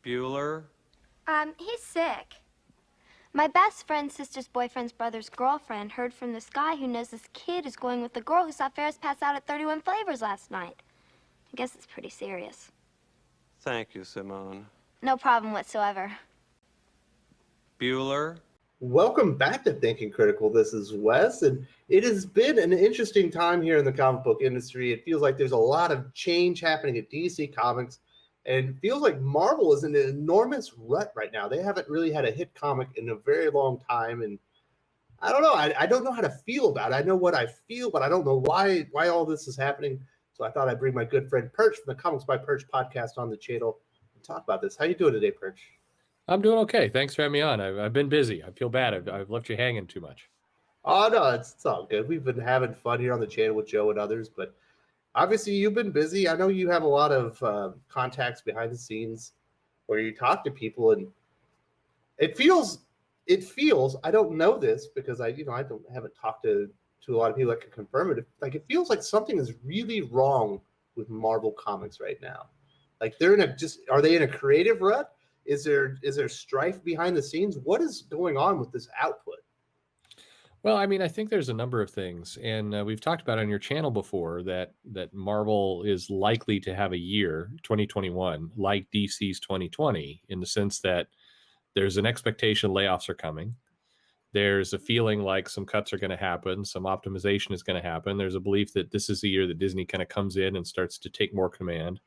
Bueller? He's sick. My best friend's sister's boyfriend's brother's girlfriend heard from this guy who knows this kid is going with the girl who saw Ferris pass out at 31 Flavors last night. I guess it's pretty serious. Thank you, Simone. No problem whatsoever. Bueller? Welcome back to Thinking Critical. This is Wes, and it has been an interesting time here in the comic book industry. It feels like there's a lot of change happening at DC Comics, and it feels like Marvel is in an enormous rut right now. They haven't really had a hit comic in a very long time, and I don't know. I don't know how to feel about it. I know what I feel, but I don't know why all this is happening. So I thought I'd bring my good friend Perch from the Comics by Perch podcast on the channel and talk about this. How you doing today, Perch? I'm doing okay. Thanks for having me on. I've been busy. I feel bad. I've left you hanging too much. Oh, no, it's all good. We've been having fun here on the channel with Joe and others, but obviously you've been busy. I know you have a lot of contacts behind the scenes where you talk to people, and it feels, I don't know this because haven't talked to a lot of people that can confirm it. Like, it feels like something is really wrong with Marvel Comics right now. Like, are they in a creative rut? Is there strife behind the scenes? What is going on with this output? Well, I mean, I think there's a number of things, and we've talked about on your channel before that Marvel is likely to have a year, 2021, like DC's 2020, in the sense that there's an expectation layoffs are coming. There's a feeling like some cuts are going to happen, some optimization is going to happen. There's a belief that this is the year that Disney kind of comes in and starts to take more command.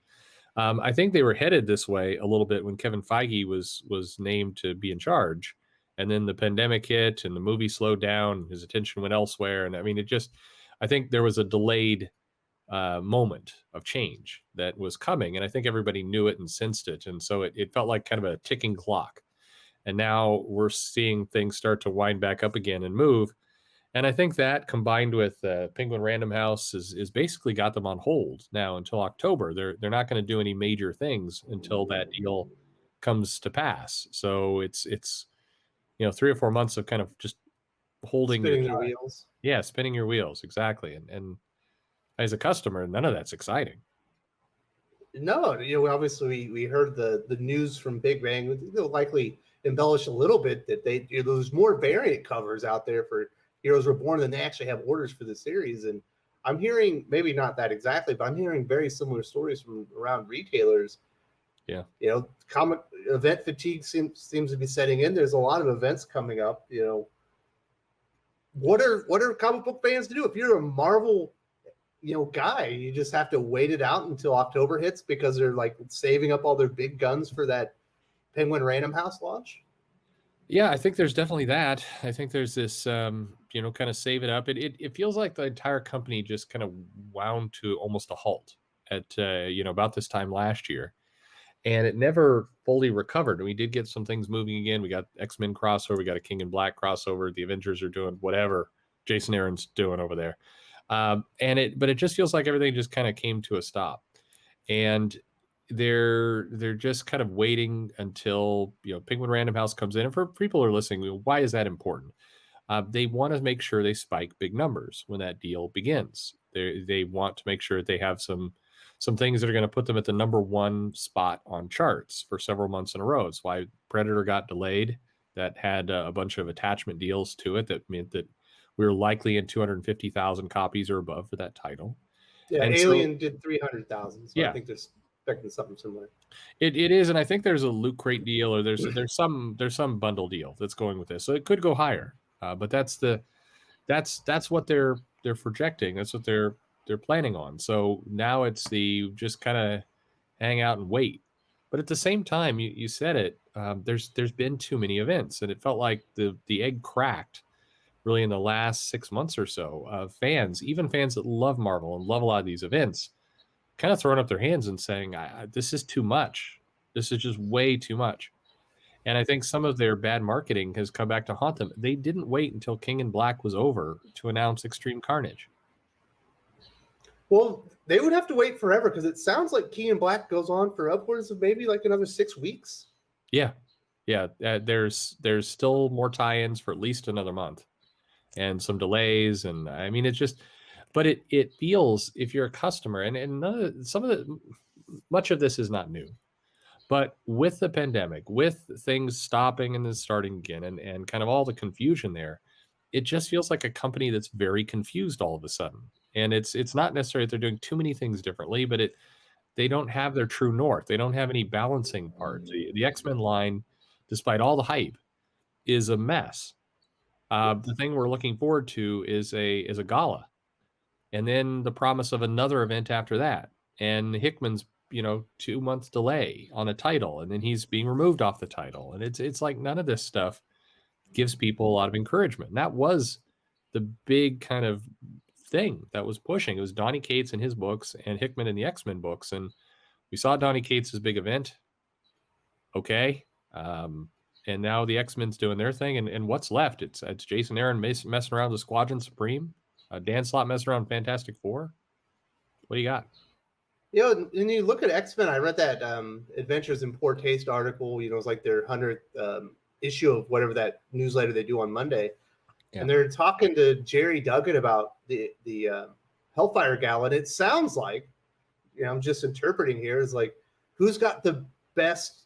I think they were headed this way a little bit when Kevin Feige was named to be in charge, and then the pandemic hit and the movie slowed down. His attention went elsewhere, and I mean, I think there was a delayed moment of change that was coming, and I think everybody knew it and sensed it, and so it felt like kind of a ticking clock. And now we're seeing things start to wind back up again and move. And I think that combined with Penguin Random House is basically got them on hold now until October. They're not going to do any major things until that deal comes to pass. So it's 3 or 4 months of kind of just holding your wheels. Yeah, spinning your wheels, exactly. And as a customer, none of that's exciting. No, obviously we heard the news from Big Bang. They'll likely embellish a little bit that there's more variant covers out there for Heroes Reborn than they actually have orders for the series. And I'm hearing, maybe not that exactly, but I'm hearing very similar stories from around retailers. Yeah. Comic event fatigue seems to be setting in. There's a lot of events coming up. What are comic book fans to do? If you're a Marvel guy, you just have to wait it out until October hits because they're like saving up all their big guns for that Penguin Random House launch. Yeah, I think there's definitely that. I think there's this, kind of save it up. It feels like the entire company just kind of wound to almost a halt at, about this time last year. And it never fully recovered. And we did get some things moving again. We got X-Men crossover. We got a King in Black crossover. The Avengers are doing whatever Jason Aaron's doing over there. But it just feels like everything just kind of came to a stop. And they're just kind of waiting until Penguin Random House comes in. And for people who are listening, why is that important? They want to make sure they spike big numbers when that deal begins. They want to make sure that they have some things that are going to put them at the number one spot on charts for several months in a row. It's why Predator got delayed. That had a bunch of attachment deals to it that meant that we were likely in 250,000 copies or above for that title. Yeah, and Alien did 300,000. So yeah. I think there's expecting something similar. It is, and I think there's a Loot Crate deal, or there's some bundle deal that's going with this, so it could go higher. But that's what they're projecting. That's what they're planning on. So now it's the just kind of hang out and wait. But at the same time, you said it. There's been too many events, and it felt like the egg cracked really in the last 6 months or so. Fans, even fans that love Marvel and love a lot of these events, kind of throwing up their hands and saying, this is too much. This is just way too much. And I think some of their bad marketing has come back to haunt them. They didn't wait until King in Black was over to announce Extreme Carnage. Well, they would have to wait forever because it sounds like King in Black goes on for upwards of maybe like another 6 weeks. Yeah. There's still more tie-ins for at least another month and some delays. And I mean, it's just, but it feels, if you're a customer, and much of this is not new, But with the pandemic, with things stopping and then starting again, and kind of all the confusion there, it just feels like a company that's very confused all of a sudden. And it's not necessarily that they're doing too many things differently, but they don't have their true north. They don't have any balancing parts. The X-Men line, despite all the hype, is a mess. The thing we're looking forward to is a gala, and then the promise of another event after that. And Hickman's 2 months delay on a title, and then he's being removed off the title, and it's like none of this stuff gives people a lot of encouragement. And that was the big kind of thing that was pushing. It was Donny Cates and his books and Hickman in the X-Men books, and we saw Donny Cates' big event. Okay. And now the X-Men's doing their thing, and what's left? It's Jason Aaron messing around with Squadron Supreme, Dan Slott messing around Fantastic Four. What do you got? And you look at X-Men, I read that Adventures in Poor Taste article, it's like their 100th issue of whatever that newsletter they do on Monday. Yeah. And they're talking to Jerry Duggan about the Hellfire Gala, and it sounds like, I'm just interpreting here, is like, who's got the best,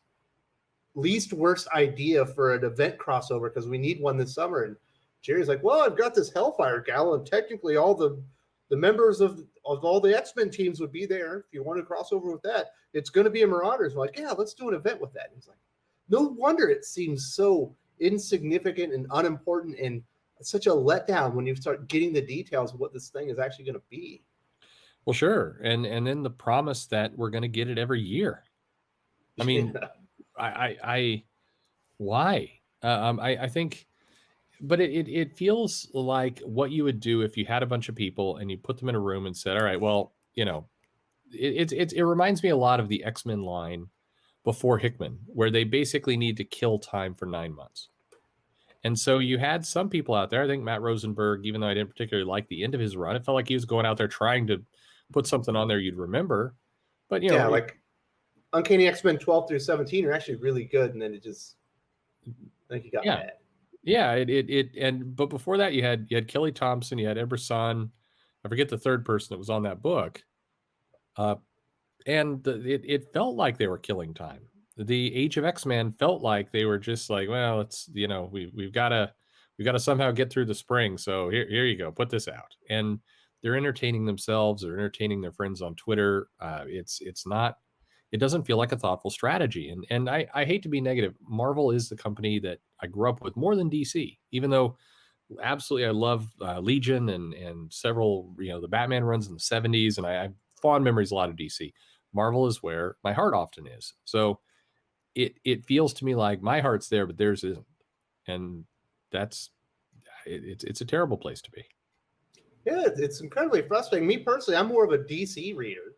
least worst idea for an event crossover, because we need one this summer. And Jerry's like, well, I've got this Hellfire Gala, and technically all the members of all the X-Men teams would be there. If you want to cross over with that, it's going to be a Marauders. We're like, yeah, let's do an event with that. And he's like, no wonder it seems so insignificant and unimportant and such a letdown when you start getting the details of what this thing is actually going to be. Well, sure. And then the promise that we're going to get it every year. I mean, yeah. Why? I think, but it feels like what you would do if you had a bunch of people and you put them in a room and said, all right, well, it reminds me a lot of the X-Men line before Hickman, where they basically need to kill time for 9 months. And so you had some people out there, I think Matt Rosenberg, even though I didn't particularly like the end of his run, it felt like he was going out there trying to put something on there you'd remember. But, like Uncanny X-Men 12 through 17 are actually really good. And then I think he got mad. Yeah, but before that you had Kelly Thompson, you had Ed Brisson, I forget the third person that was on that book. And it felt like they were killing time. The Age of X-Men felt like they were just like, well, it's we've got to somehow get through the spring. So here you go, put this out. And they're entertaining themselves, they're entertaining their friends on Twitter. It doesn't feel like a thoughtful strategy. And I hate to be negative. Marvel is the company that I grew up with more than DC, even though absolutely I love Legion and several, the Batman runs in the 70s, and I have fond memories a lot of DC. Marvel is where my heart often is. So it feels to me like my heart's there, but theirs isn't. And it's a terrible place to be. Yeah, it's incredibly frustrating. Me personally, I'm more of a DC reader.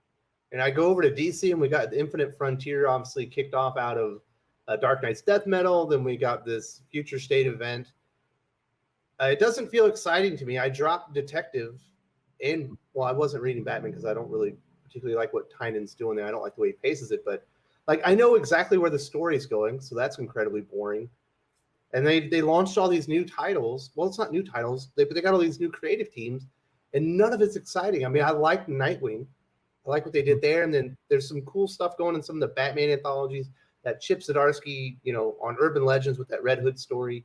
And I go over to DC, and we got the Infinite Frontier obviously kicked off out of Dark Knight's Death Metal. Then we got this Future State event. It doesn't feel exciting to me. I dropped Detective, and I wasn't reading Batman because I don't really particularly like what Tynan's doing there. I don't like the way he paces it, but I know exactly where the story is going, so that's incredibly boring. And they launched all these new titles. Well, it's not new titles. They got all these new creative teams, and none of it's exciting. I mean, I like Nightwing. I like what they did there, and then there's some cool stuff going in some of the Batman anthologies. That Chip Zdarsky, on Urban Legends with that Red Hood story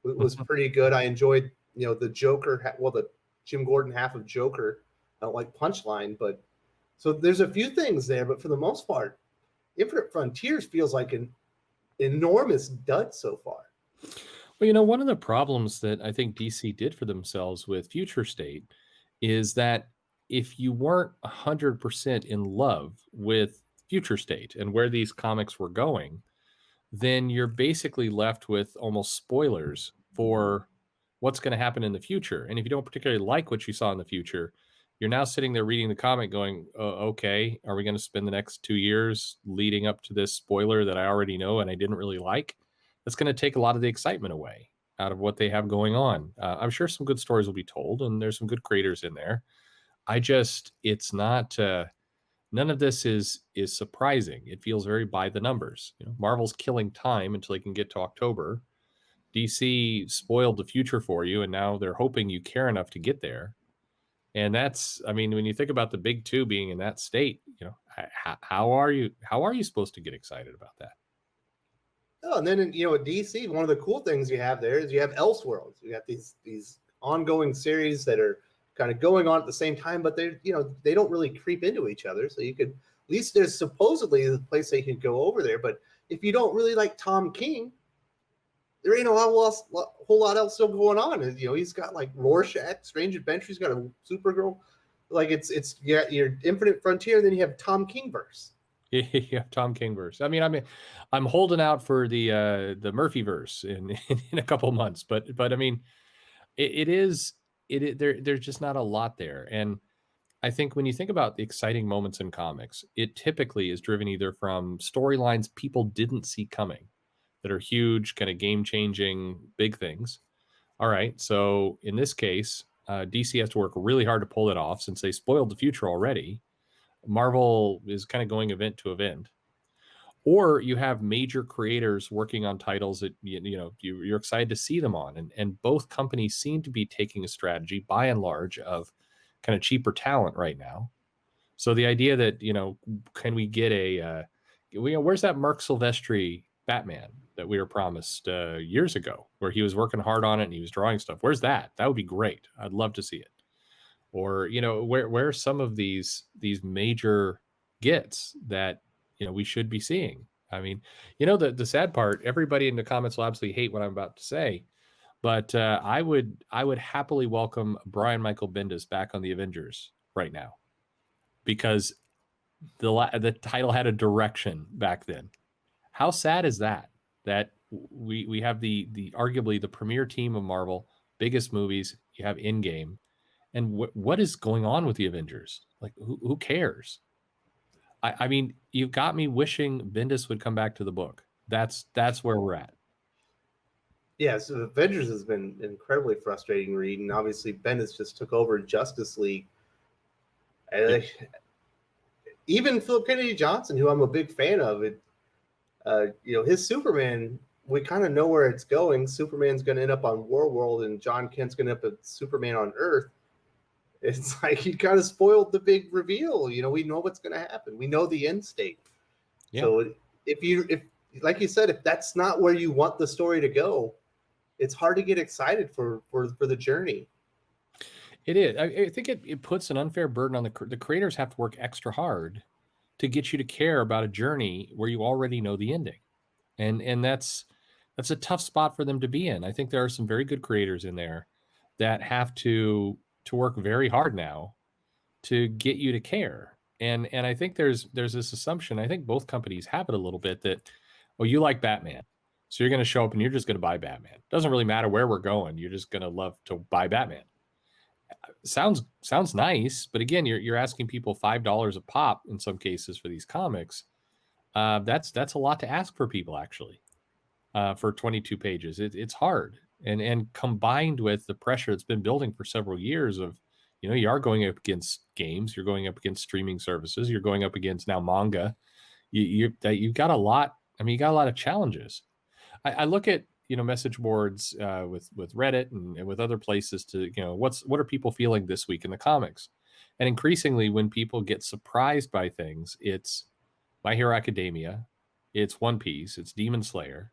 was pretty good. I enjoyed, the Joker, the Jim Gordon half of Joker, like Punchline. But so there's a few things there, but for the most part, Infinite Frontiers feels like an enormous dud so far. Well, one of the problems that I think DC did for themselves with Future State is that if you weren't 100% in love with Future State and where these comics were going, then you're basically left with almost spoilers for what's going to happen in the future. And if you don't particularly like what you saw in the future, you're now sitting there reading the comic going, okay, are we going to spend the next 2 years leading up to this spoiler that I already know and I didn't really like? That's going to take a lot of the excitement away out of what they have going on. I'm sure some good stories will be told, and there's some good creators in there. It's not, none of this is surprising. It feels very by the numbers. Marvel's killing time until they can get to October. DC spoiled the future for you, and now they're hoping you care enough to get there. And that's, I mean, when you think about the big two being in that state, how are you supposed to get excited about that? Oh, and then at DC, one of the cool things you have there is you have Elseworlds. You got these ongoing series that are kind of going on at the same time, but they don't really creep into each other. So you could, at least there's supposedly the place they could go over there. But if you don't really like Tom King, there ain't a whole lot else still going on. He's got like Rorschach, Strange Adventure. He's got a Supergirl. Like it's your Infinite Frontier, and then you have Tom King verse. Yeah, Tom King verse. I mean, I'm holding out for the Murphy verse in a couple months, but I mean, there's just not a lot there. And I think when you think about the exciting moments in comics, it typically is driven either from storylines people didn't see coming that are huge, kind of game-changing, big things. All right, so in this case, DC has to work really hard to pull it off since they spoiled the future already. Marvel is kind of going event to event. Or you have major creators working on titles that you're excited to see them on, and both companies seem to be taking a strategy, by and large, of kind of cheaper talent right now. So the idea that can we get where's that Mark Silvestri Batman that we were promised years ago, where he was working hard on it and he was drawing stuff? Where's that? That would be great. I'd love to see it. Or where are some of these major gets that we should be seeing? I mean, the sad part, everybody in the comments will absolutely hate what I'm about to say, but I would happily welcome Brian Michael Bendis back on the Avengers right now, because the title had a direction back then. How sad is that we have the arguably the premier team of Marvel, biggest movies, you have Endgame, and what is going on with the Avengers? Like, who cares? I mean, you've got me wishing Bendis would come back to the book. That's where we're at. Yeah, so Avengers has been an incredibly frustrating read, and obviously Bendis just took over Justice League. And even Philip Kennedy Johnson, who I'm a big fan of, his Superman, we kind of know where it's going. Superman's going to end up on Warworld, and John Kent's going to end up as Superman on Earth. It's like he kind of spoiled the big reveal. We know what's going to happen. We know the end state. Yeah. So if like you said, if that's not where you want the story to go, it's hard to get excited for the journey. It is. I think it puts an unfair burden on the creators. Have to work extra hard to get you to care about a journey where you already know the ending, and that's a tough spot for them to be in. I think there are some very good creators in there that have to work very hard now to get you to care. And I think there's this assumption, I think both companies have it a little bit, that, well, you like Batman, so you're going to show up and you're just going to buy Batman. Doesn't really matter where we're going. You're just going to love to buy Batman. Sounds nice, but again, you're asking people $5 a pop in some cases for these comics. That's a lot to ask for people, actually, for 22 pages. It's hard. And combined with the pressure that's been building for several years of, you are going up against games, you're going up against streaming services, you're going up against now manga. You've got a lot. I mean, you got a lot of challenges. I look at message boards with Reddit and with other places to what are people feeling this week in the comics, and increasingly when people get surprised by things, it's My Hero Academia, it's One Piece, it's Demon Slayer.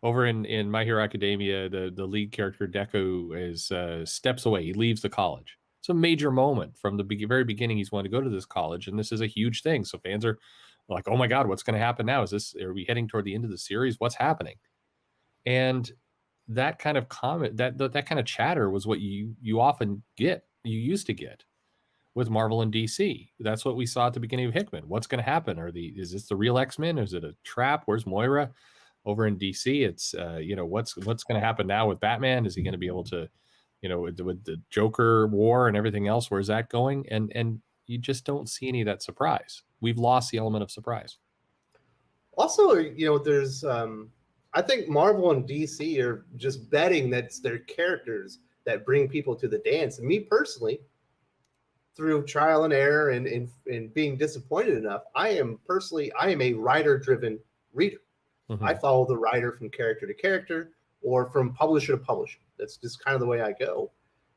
Over in My Hero Academia, the lead character, Deku, is steps away. He leaves the college. It's a major moment from the very beginning. He's wanting to go to this college, and this is a huge thing. So fans are like, oh my God, what's going to happen now? Are we heading toward the end of the series? What's happening? And that kind of comment, that kind of chatter was what you often get, you used to get with Marvel and DC. That's what we saw at the beginning of Hickman. What's going to happen? Is this the real X-Men? Is it a trap? Where's Moira? Over in DC, it's what's going to happen now with Batman? Is he going to be able to, with the Joker war and everything else? Where's that going? And you just don't see any of that surprise. We've lost the element of surprise. Also, there's I think Marvel and DC are just betting that's their characters that bring people to the dance. And me personally, through trial and error and being disappointed enough, I am a writer-driven reader. Mm-hmm. I follow the writer from character to character or from publisher to publisher. That's just kind of the way I go.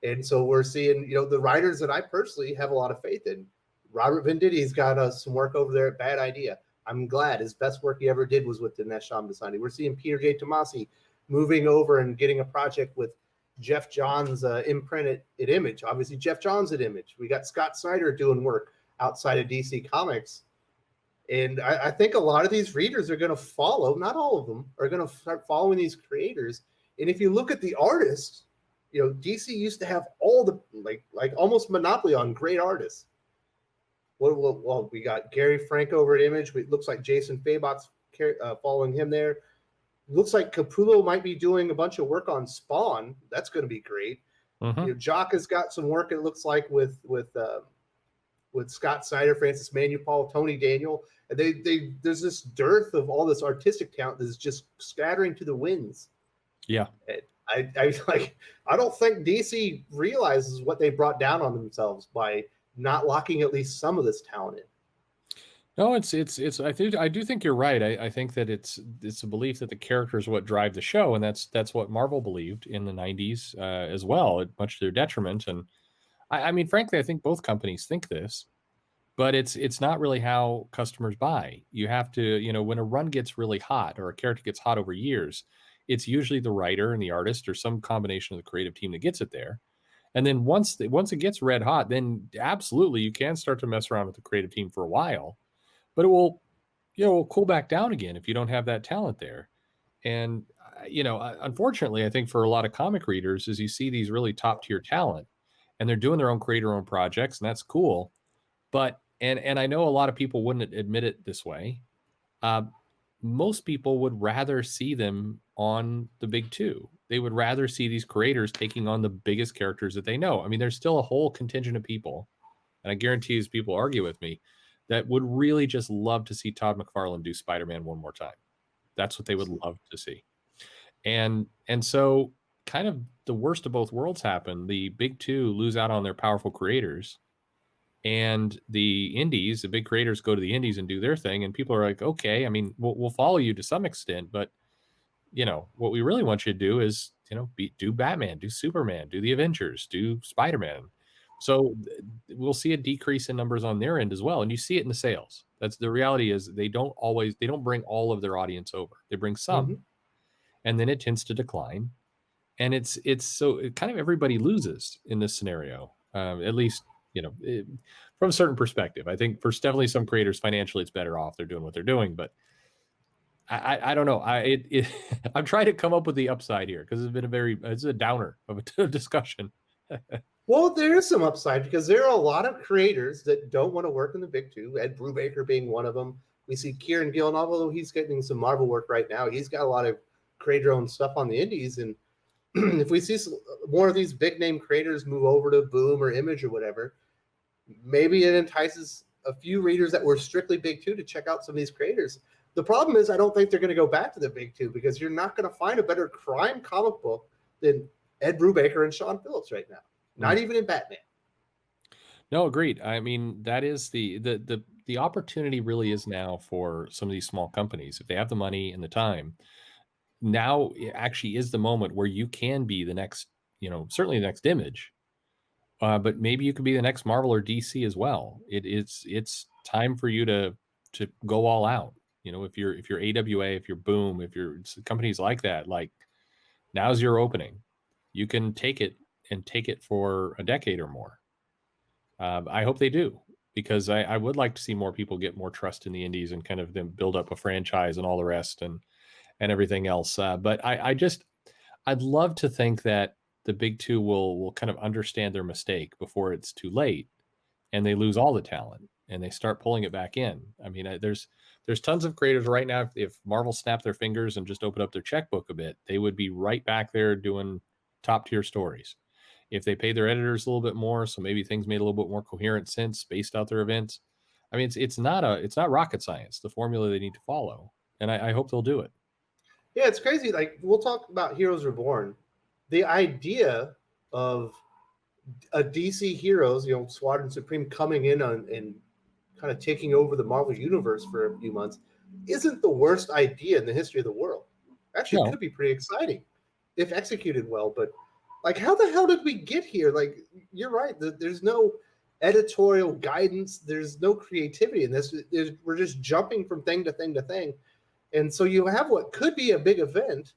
And so we're seeing, the writers that I personally have a lot of faith in. Robert Venditti's got some work over there at Bad Idea. I'm glad his best work he ever did was with Dinesh Shamdasani. We're seeing Peter J. Tomasi moving over and getting a project with Jeff Johns' imprint at Image. Obviously, Jeff Johns at Image. We got Scott Snyder doing work outside of DC Comics. And I think a lot of these readers are going to follow, not all of them, are going to start following these creators. And if you look at the artists, DC used to have all the, like almost monopoly on great artists. Well, we got Gary Frank over at Image. It looks like Jason Fabok's following him there. Looks like Capullo might be doing a bunch of work on Spawn. That's going to be great. Jock has got some work, it looks like, with Scott Snyder, Francis Manupal, Tony Daniel. And there's this dearth of all this artistic talent that's just scattering to the winds. Yeah. And I don't think DC realizes what they brought down on themselves by not locking at least some of this talent in. No, it's. I do think you're right. I think that it's a belief that the characters are what drive the show, and that's what Marvel believed in the '90s as well, much to their detriment. And I mean, frankly, I think both companies think this, but it's not really how customers buy. You have to, when a run gets really hot or a character gets hot over years, it's usually the writer and the artist or some combination of the creative team that gets it there. And then once it gets red hot, then absolutely you can start to mess around with the creative team for a while, but it will cool back down again if you don't have that talent there. And unfortunately, I think for a lot of comic readers, as you see these really top tier talent, and they're doing their own creator-owned projects, and that's cool. But and I know a lot of people wouldn't admit it this way. Most people would rather see them on the big two. They would rather see these creators taking on the biggest characters that they know. I mean, there's still a whole contingent of people, and I guarantee as people argue with me, that would really just love to see Todd McFarlane do Spider-Man one more time. That's what they would love to see. And so kind of the worst of both worlds happen. The big two lose out on their powerful creators, and the indies, the big creators, go to the indies and do their thing. And people are like, okay, I mean, we'll follow you to some extent, but what we really want you to do is, do Batman, do Superman, do the Avengers, do Spider-Man. So we'll see a decrease in numbers on their end as well. And you see it in the sales. That's the reality is they don't bring all of their audience over. They bring some, and then it tends to decline. And it's so kind of everybody loses in this scenario, at least, from a certain perspective. I think for definitely some creators financially, it's better off. They're doing what they're doing, but I don't know. I'm trying to come up with the upside here because it's a downer of a discussion. Well, there is some upside because there are a lot of creators that don't want to work in the big two. Ed Brubaker being one of them. We see Kieran Gillen, although he's getting some Marvel work right now, he's got a lot of creator-owned stuff on the indies. And if we see more of these big-name creators move over to Boom or Image or whatever, maybe it entices a few readers that were strictly big two to check out some of these creators. The problem is I don't think they're going to go back to the big two because you're not going to find a better crime comic book than Ed Brubaker and Sean Phillips right now. Not even in Batman. No, agreed. I mean, that is the opportunity really is now for some of these small companies. If they have the money and the time, now it actually is the moment where you can be the next, certainly the next Image, but maybe you could be the next Marvel or DC as well. It's time for you to go all out. If you're AWA, if you're Boom, if you're companies like that, like now's your opening. You can take it for a decade or more. I hope they do, because I would like to see more people get more trust in the indies and kind of them build up a franchise and all the rest and everything else. But I'd love to think that the big two will kind of understand their mistake before it's too late and they lose all the talent and they start pulling it back in. I mean, there's tons of creators right now. If Marvel snapped their fingers and just opened up their checkbook a bit, they would be right back there doing top tier stories. If they paid their editors a little bit more, so maybe things made a little bit more coherent sense, spaced out their events. I mean, it's not rocket science, the formula they need to follow. And I hope they'll do it. Yeah, it's crazy. Like, we'll talk about Heroes Reborn. The idea of a DC Heroes, Squadron Supreme coming in and kind of taking over the Marvel Universe for a few months isn't the worst idea in the history of the world. Actually, It could be pretty exciting if executed well. But Like, how the hell did we get here? Like, you're right. There's no editorial guidance. There's no creativity in this. We're just jumping from thing to thing to thing. And so you have what could be a big event.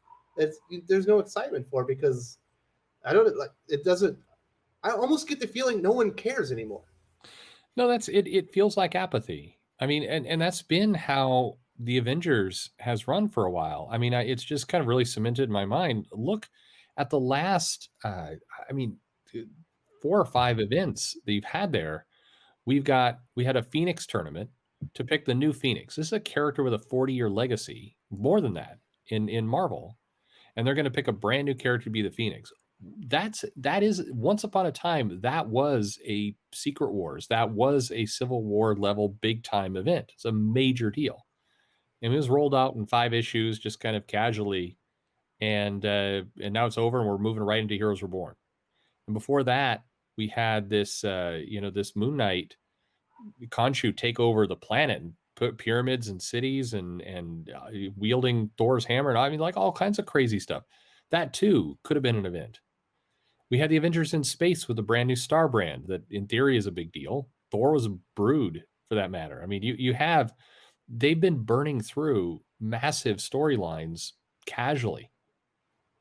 There's no excitement for, because I don't like it. Doesn't. I almost get the feeling no one cares anymore. No, that's it. It feels like apathy. I mean, and that's been how the Avengers has run for a while. I mean, it's just kind of really cemented in my mind. Look at the last, I mean, 4 or 5 events that you've had there. We had a Phoenix tournament to pick the new Phoenix. This is a character with a 40-year legacy, more than that in Marvel, and they're going to pick a brand new character to be the Phoenix. That is once upon a time that was a Secret Wars, that was a Civil War level big time event. It's a major deal, and it was rolled out in 5 issues, just kind of casually, and now it's over, and we're moving right into Heroes Reborn. And before that, we had this this Moon Knight Khonshu take over the planet and put pyramids and cities and wielding Thor's hammer, and I mean, like, all kinds of crazy stuff. That too could have been an event. We had the Avengers in space with a brand new star brand that in theory is a big deal. Thor was a Brood, for that matter. I mean, they've been burning through massive storylines casually.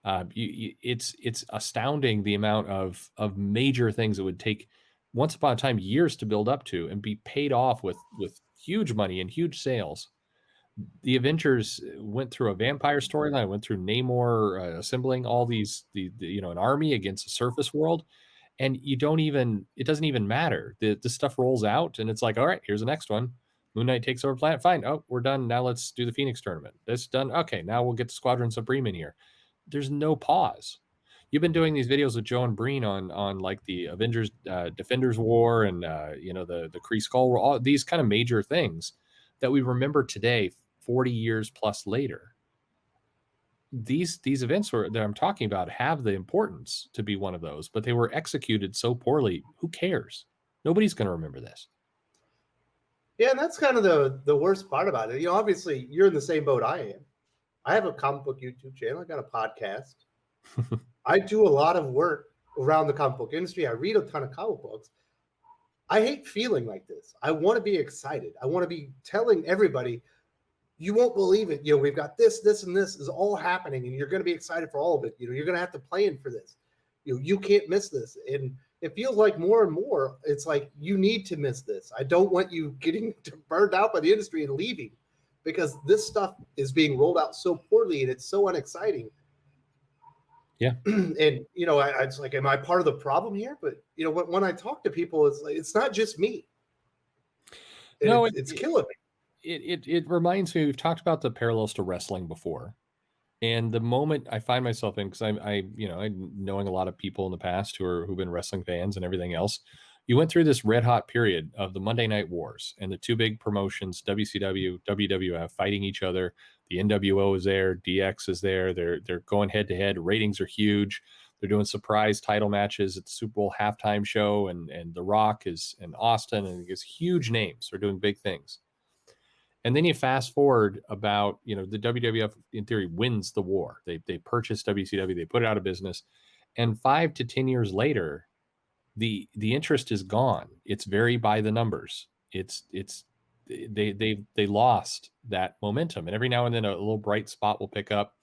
It's astounding the amount of major things that would take once upon a time years to build up to and be paid off with huge money and huge sales. The Avengers went through a vampire storyline, went through Namor assembling all these, an army against a surface world, and it doesn't even matter. The stuff rolls out, and it's like, all right, here's the next one. Moon Knight takes over planet. Fine. Oh, we're done. Now let's do the Phoenix tournament. This done. Okay, now we'll get the Squadron Supreme in here. There's no pause. You've been doing these videos with Joe and Breen on like the Avengers Defenders War and the Kree Skull War, all these kind of major things that we remember today, 40 years plus later. These events that I'm talking about have the importance to be one of those, but they were executed so poorly. Who cares? Nobody's going to remember this. Yeah, and that's kind of the worst part about it. Obviously, you're in the same boat I am. I have a comic book YouTube channel. I got a podcast. I do a lot of work around the comic book industry. I read a ton of comic books. I hate feeling like this. I want to be excited. I want to be telling everybody, you won't believe it. We've got this, and this is all happening, and you're going to be excited for all of it. You're going to have to plan for this. You can't miss this. And it feels like more and more, it's like, you need to miss this. I don't want you getting burned out by the industry and leaving, because this stuff is being rolled out so poorly and it's so unexciting. Yeah. And, it's like, am I part of the problem here? But, when I talk to people, it's like, it's not just me. No, it's killing me. It reminds me, we've talked about the parallels to wrestling before. And the moment I find myself in, because I'm knowing a lot of people in the past who've been wrestling fans and everything else, you went through this red hot period of the Monday Night Wars and the 2 big promotions, WCW, WWF, fighting each other. The NWO is there, DX is there. They're going head to head. Ratings are huge. They're doing surprise title matches at the Super Bowl halftime show, and The Rock is in Austin, and it's huge names. They're doing big things. And then you fast forward about, the WWF in theory wins the war. They purchased WCW, they put it out of business, and 5 to 10 years later, the interest is gone. It's very by the numbers. They lost that momentum, and every now and then a little bright spot will pick up.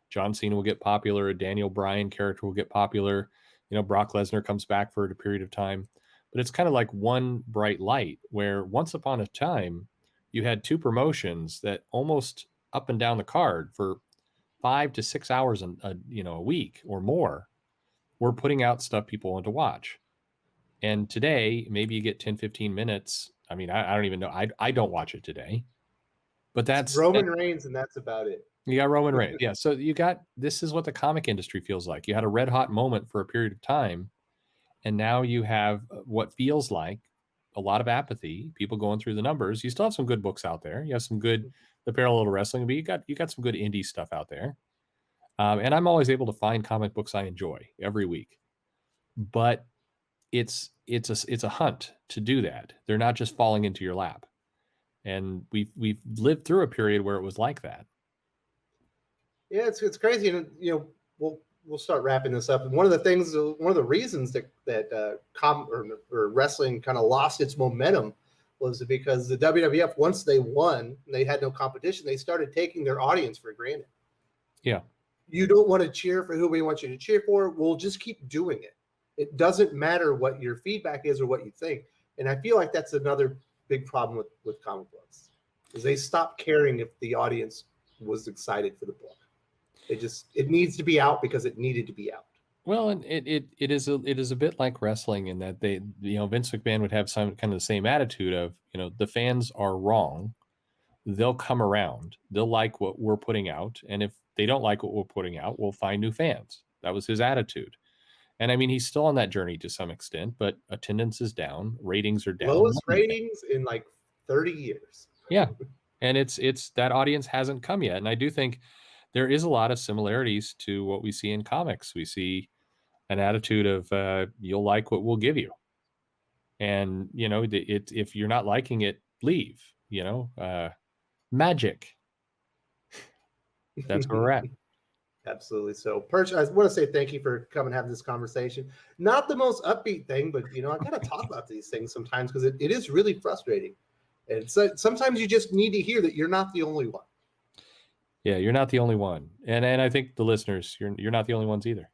John Cena will get popular. A Daniel Bryan character will get popular. Brock Lesnar comes back for a period of time, but it's kind of like one bright light where once upon a time, you had 2 promotions that almost up and down the card for 5 to 6 hours a week or more were putting out stuff people want to watch. And today, maybe you get 10, 15 minutes. I mean, I don't even know. I don't watch it today, but that's Roman Reigns, and that's about it. You got Roman Reigns. Yeah. So this is what the comic industry feels like. You had a red hot moment for a period of time, and now you have what feels like a lot of apathy, people going through the numbers. You still have some good books out there. You have some good, the parallel to wrestling, but you got some good indie stuff out there. And I'm always able to find comic books I enjoy every week, but it's a hunt to do that. They're not just falling into your lap. And we've lived through a period where it was like that. Yeah, it's crazy. And, well, we'll start wrapping this up. And one of the reasons that wrestling kind of lost its momentum was because the WWF, once they won, and they had no competition, they started taking their audience for granted. Yeah. You don't want to cheer for who we want you to cheer for. We'll just keep doing it. It doesn't matter what your feedback is or what you think. And I feel like that's another big problem with comic books, is they stopped caring if the audience was excited for the book. It needs to be out because it needed to be out. Well, and it is a bit like wrestling in that Vince McMahon would have some kind of the same attitude of, the fans are wrong. They'll come around. They'll like what we're putting out. And if they don't like what we're putting out, we'll find new fans. That was his attitude. And I mean, he's still on that journey to some extent, but attendance is down. Ratings are down. Lowest ratings in like 30 years. Yeah. And it's that audience hasn't come yet. And I do think there is a lot of similarities to what we see in comics. We see an attitude of you'll like what we'll give you. And, if you're not liking it, leave, magic. That's where we're at. Absolutely. So, Perch, I want to say thank you for coming and having this conversation. Not the most upbeat thing, but, I got to talk about these things sometimes because it is really frustrating. And so sometimes you just need to hear that you're not the only one. Yeah, you're not the only one. And I think the listeners, you're not the only ones either.